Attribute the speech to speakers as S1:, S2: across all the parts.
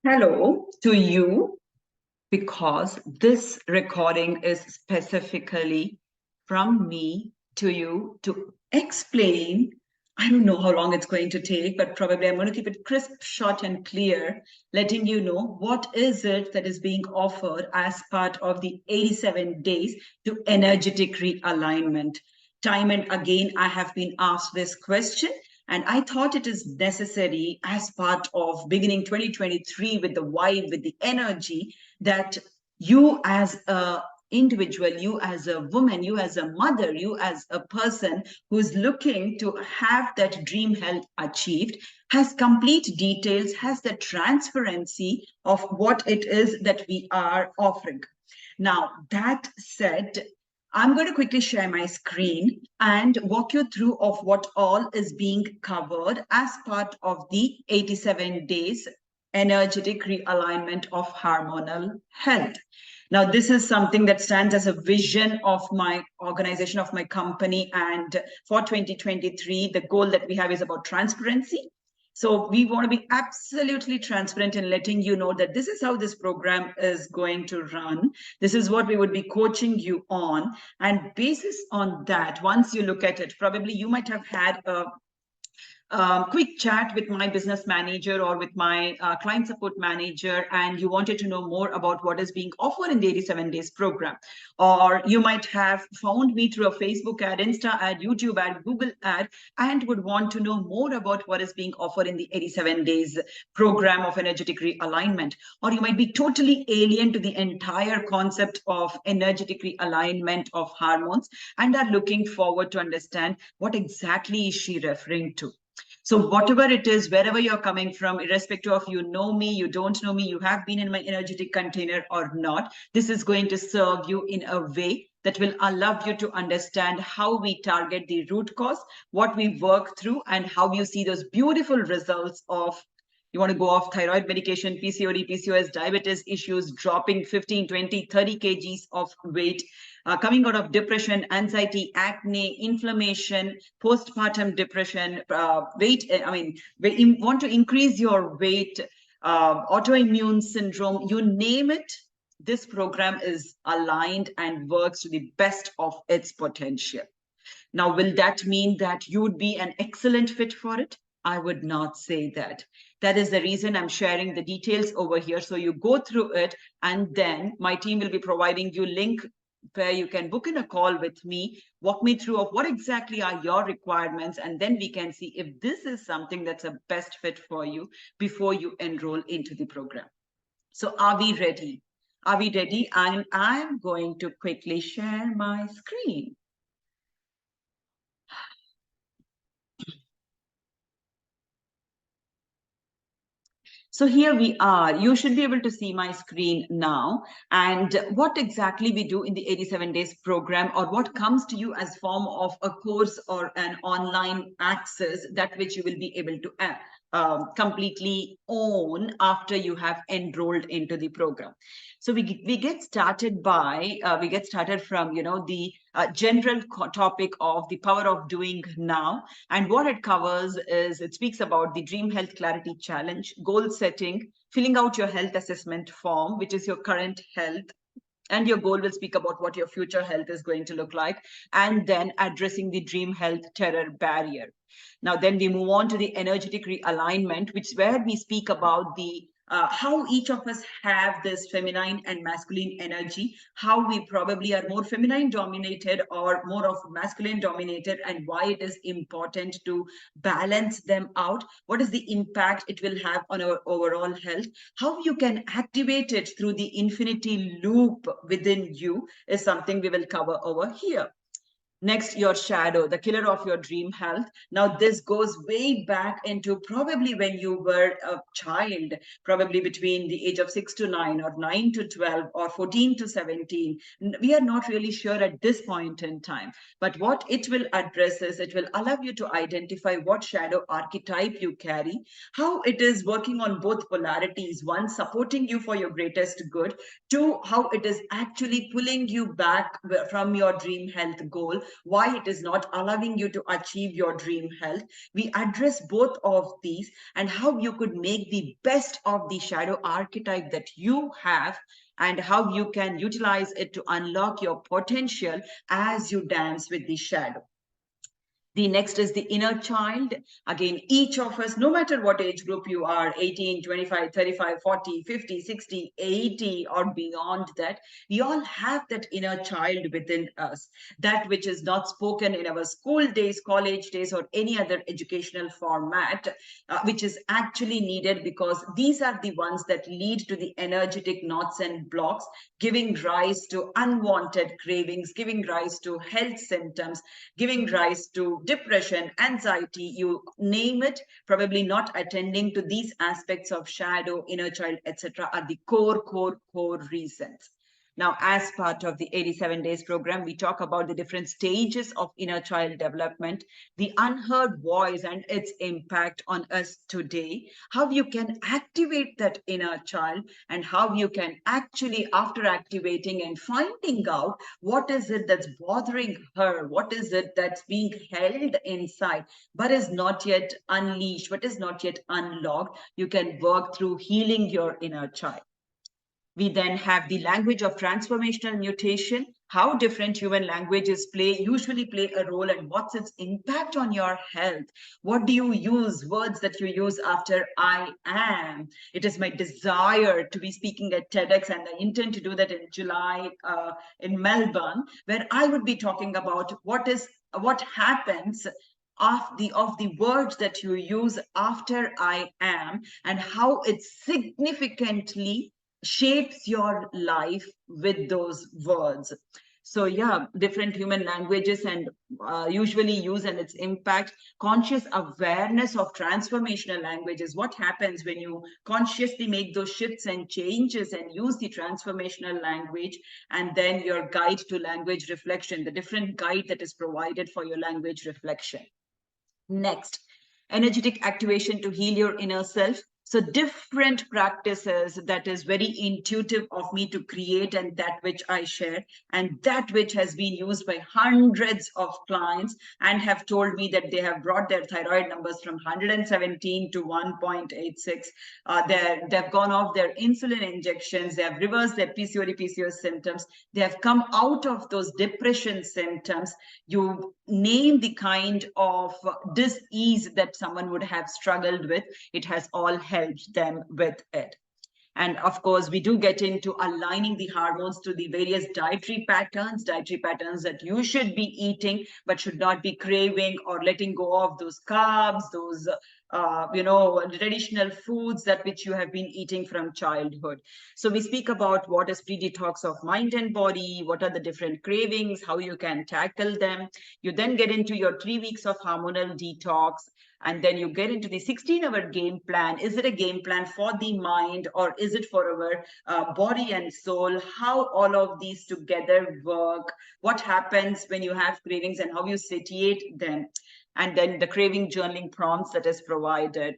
S1: Hello to you because this recording is specifically from me to you to explain. I don't know how long it's going to take, but probably I'm going to keep it crisp, short, and clear, letting you know what is it that is being offered as part of the 87 days to energetic realignment. Time and again, I have been asked this question, and I thought it is necessary as part of beginning 2023 with the vibe, with the energy that you as a individual, you as a woman, you as a mother, you as a person who's looking to have that dream health achieved, has complete details, has the transparency of what it is that we are offering. Now, that said, I'm going to quickly share my screen and walk you through of what all is being covered as part of the 87 days energetic realignment of hormonal health. Now, this is something that stands as a vision of my organization, of my company. And for 2023, the goal that we have is about transparency. So we want to be absolutely transparent in letting you know that this is how this program is going to run. This is what we would be coaching you on. And basis on that, once you look at it, probably you might have had a quick chat with my business manager or with my client support manager, and you wanted to know more about what is being offered in the 87 days program. Or you might have found me through a Facebook ad, Insta ad, YouTube ad, Google ad, and would want to know more about what is being offered in the 87 days program of energetic realignment. Or you might be totally alien to the entire concept of energetic realignment of hormones and are looking forward to understand what exactly is she referring to. So whatever it is, wherever you're coming from, irrespective of you know me, you don't know me, you have been in my energetic container or not, this is going to serve you in a way that will allow you to understand how we target the root cause, what we work through, and how you see those beautiful results of you want to go off thyroid medication, PCOD, PCOS, diabetes issues, dropping 15, 20, 30 kgs of weight, coming out of depression, anxiety, acne, inflammation, postpartum depression, we want to increase your weight, autoimmune syndrome, you name it. This program is aligned and works to the best of its potential. Now, will that mean that you would be an excellent fit for it? I would not say that. That is the reason I'm sharing the details over here. So you go through it, and then my team will be providing you link where you can book in a call with me, walk me through of what exactly are your requirements, and then we can see if this is something that's a best fit for you before you enroll into the program. So are we ready? Are we ready? And I'm going to quickly share my screen. So here we are. You should be able to see my screen now. And what exactly we do in the 87 days program, or what comes to you as form of a course or an online access, that which you will be able to completely own after you have enrolled into the program. So we get started by we get started from the general topic of the power of doing now, and what it covers is it speaks about the Dream Health Clarity Challenge, goal setting, filling out your health assessment form, which is your current health, and your goal will speak about what your future health is going to look like, and then addressing the dream health terror barrier. Now, then we move on to the energetic realignment, which is where we speak about the how each of us have this feminine and masculine energy, how we probably are more feminine dominated or more of masculine dominated, and why it is important to balance them out. What is the impact it will have on our overall health? How you can activate it through the infinity loop within you is something we will cover over here. Next, your shadow, the killer of your dream health. Now, this goes way back into probably when you were a child, probably between the age of 6 to 9 or 9 to 12 or 14 to 17. We are not really sure at this point in time. But what it will address is it will allow you to identify what shadow archetype you carry, how it is working on both polarities, one supporting you for your greatest good, two, how it is actually pulling you back from your dream health goal, why it is not allowing you to achieve your dream health. We address both of these and how you could make the best of the shadow archetype that you have, and how you can utilize it to unlock your potential as you dance with the shadow. The next is the inner child. Again, each of us, no matter what age group you are, 18, 25, 35, 40, 50, 60, 80, or beyond that, we all have that inner child within us, that which is not spoken in our school days, college days, or any other educational format, which is actually needed, because these are the ones that lead to the energetic knots and blocks, giving rise to unwanted cravings, giving rise to health symptoms, giving rise to depression, anxiety, you name it. Probably not attending to these aspects of shadow, inner child, etc., are the core reasons. Now, as part of the 87 days program, we talk about the different stages of inner child development, the unheard voice and its impact on us today, how you can activate that inner child, and how you can actually, after activating and finding out what is it that's bothering her, what is it that's being held inside but is not yet unleashed, but is not yet unlocked, you can work through healing your inner child. We then have the language of transformational mutation, how different human languages usually play a role, and what's its impact on your health. What do you use, words that you use after I am? It is my desire to be speaking at TEDx, and I intend to do that in July in Melbourne, where I would be talking about what happens of the words that you use after I am, and how it significantly shapes your life with those words. So yeah, different human languages and usually use and its impact. Conscious awareness of transformational languages. What happens when you consciously make those shifts and changes and use the transformational language, and then your guide to language reflection, the different guide that is provided for your language reflection. Next, energetic activation to heal your inner self. So different practices that is very intuitive of me to create, and that which I share, and that which has been used by hundreds of clients and have told me that they have brought their thyroid numbers from 117 to 1.86. They've gone off their insulin injections. They have reversed their PCOS symptoms. They have come out of those depression symptoms. You name the kind of dis-ease that someone would have struggled with, it has all helped them with it. And of course, we do get into aligning the hormones to the various dietary patterns that you should be eating, but should not be craving or letting go of those carbs, those traditional foods that which you have been eating from childhood. So we speak about what is pre-detox of mind and body, what are the different cravings, how you can tackle them. You then get into your 3 weeks of hormonal detox, and then you get into the 16-hour game plan. Is it a game plan for the mind, or is it for our body and soul? How all of these together work, what happens when you have cravings and how you satiate them, and then the craving journaling prompts that is provided.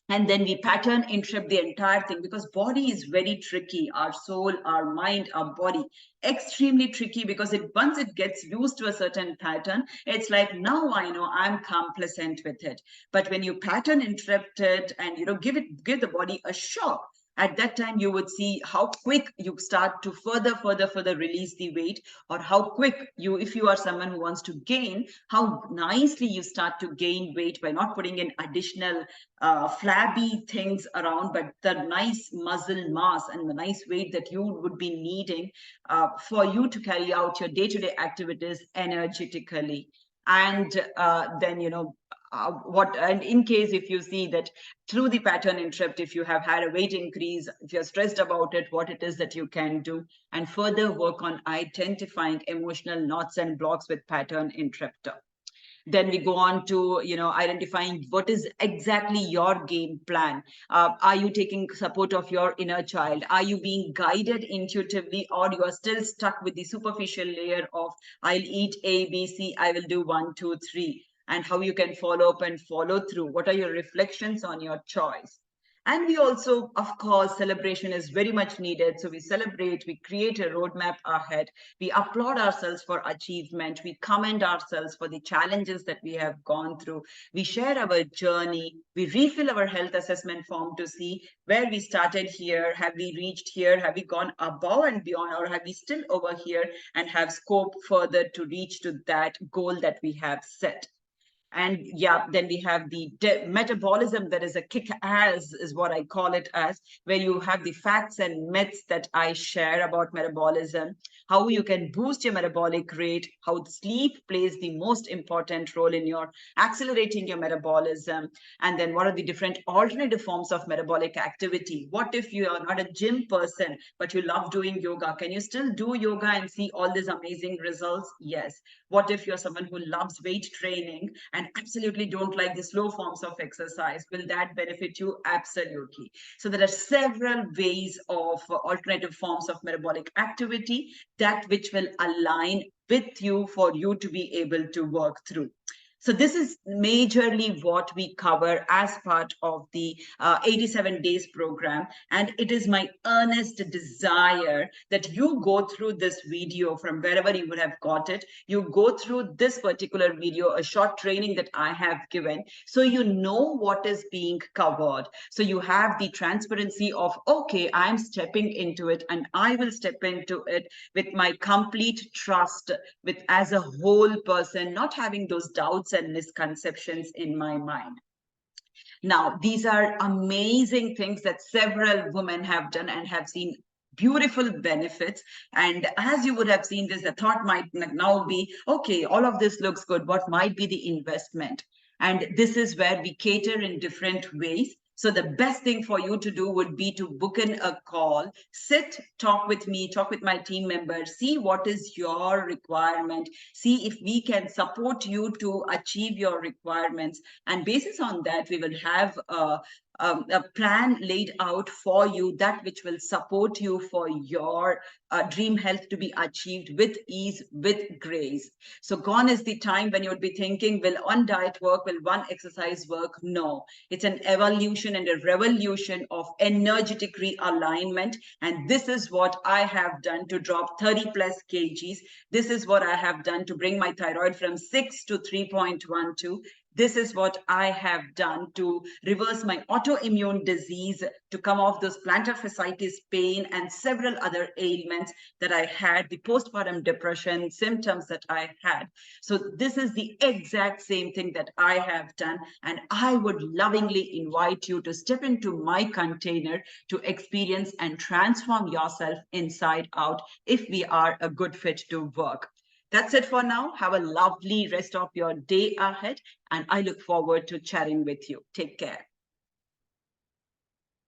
S1: And then we pattern interrupt the entire thing, because body is very tricky. Our soul, our mind, our body, extremely tricky, because once it gets used to a certain pattern, it's like, now I know I'm complacent with it. But when you pattern interrupt it and give the body a shock, at that time you would see how quick you start to further release the weight, or how quick if you are someone who wants to gain, how nicely you start to gain weight by not putting in additional flabby things around, but the nice muscle mass and the nice weight that you would be needing for you to carry out your day-to-day activities energetically. And then and in case if you see that through the pattern interrupt, if you have had a weight increase, if you're stressed about it, what it is that you can do, and further work on identifying emotional knots and blocks with pattern interrupter. Then we go on to identifying what is exactly your game plan. Are you taking support of your inner child? Are you being guided intuitively, or you are still stuck with the superficial layer of I'll eat A, B, C, I will do 1, 2, 3, and how you can follow up and follow through? What are your reflections on your choice? And we also, of course, celebration is very much needed. So we celebrate, we create a roadmap ahead, we applaud ourselves for achievement, we commend ourselves for the challenges that we have gone through, we share our journey, we refill our health assessment form to see where we started here, have we reached here, have we gone above and beyond, or have we still over here and have scope further to reach to that goal that we have set. And yeah, then we have the metabolism that is a kick-ass, is what I call it as, where you have the facts and myths that I share about metabolism, how you can boost your metabolic rate, how sleep plays the most important role in your accelerating your metabolism, and then what are the different alternative forms of metabolic activity. What if you are not a gym person but you love doing yoga? Can you still do yoga and see all these amazing results? Yes. What if you're someone who loves weight training and absolutely don't like the slow forms of exercise? Will that benefit you? Absolutely. So there are several ways of alternative forms of metabolic activity that which will align with you for you to be able to work through. So this is majorly what we cover as part of the 87 days program. And it is my earnest desire that you go through this video from wherever you would have got it. You go through this particular video, a short training that I have given, so you know what is being covered. So you have the transparency of, okay, I'm stepping into it and I will step into it with my complete trust, with as a whole person, not having those doubts and misconceptions in my mind. Now, these are amazing things that several women have done and have seen beautiful benefits. And as you would have seen this, the thought might now be, okay, all of this looks good. What might be the investment? And this is where we cater in different ways. So the best thing for you to do would be to book in a call, sit, talk with me, talk with my team members, see what is your requirement, see if we can support you to achieve your requirements. And basis on that, we will have a plan laid out for you, that which will support you for your dream health to be achieved with ease, with grace. So gone is the time when you would be thinking, will one diet work? Will one exercise work? No, it's an evolution and a revolution of energetic realignment. And this is what I have done to drop 30 plus kgs. This is what I have done to bring my thyroid from 6 to 3.12. This is what I have done to reverse my autoimmune disease, to come off those plantar fasciitis pain and several other ailments that I had, the postpartum depression symptoms that I had. So this is the exact same thing that I have done. And I would lovingly invite you to step into my container to experience and transform yourself inside out if we are a good fit to work. That's it for now. Have a lovely rest of your day ahead, and I look forward to chatting with you. Take care.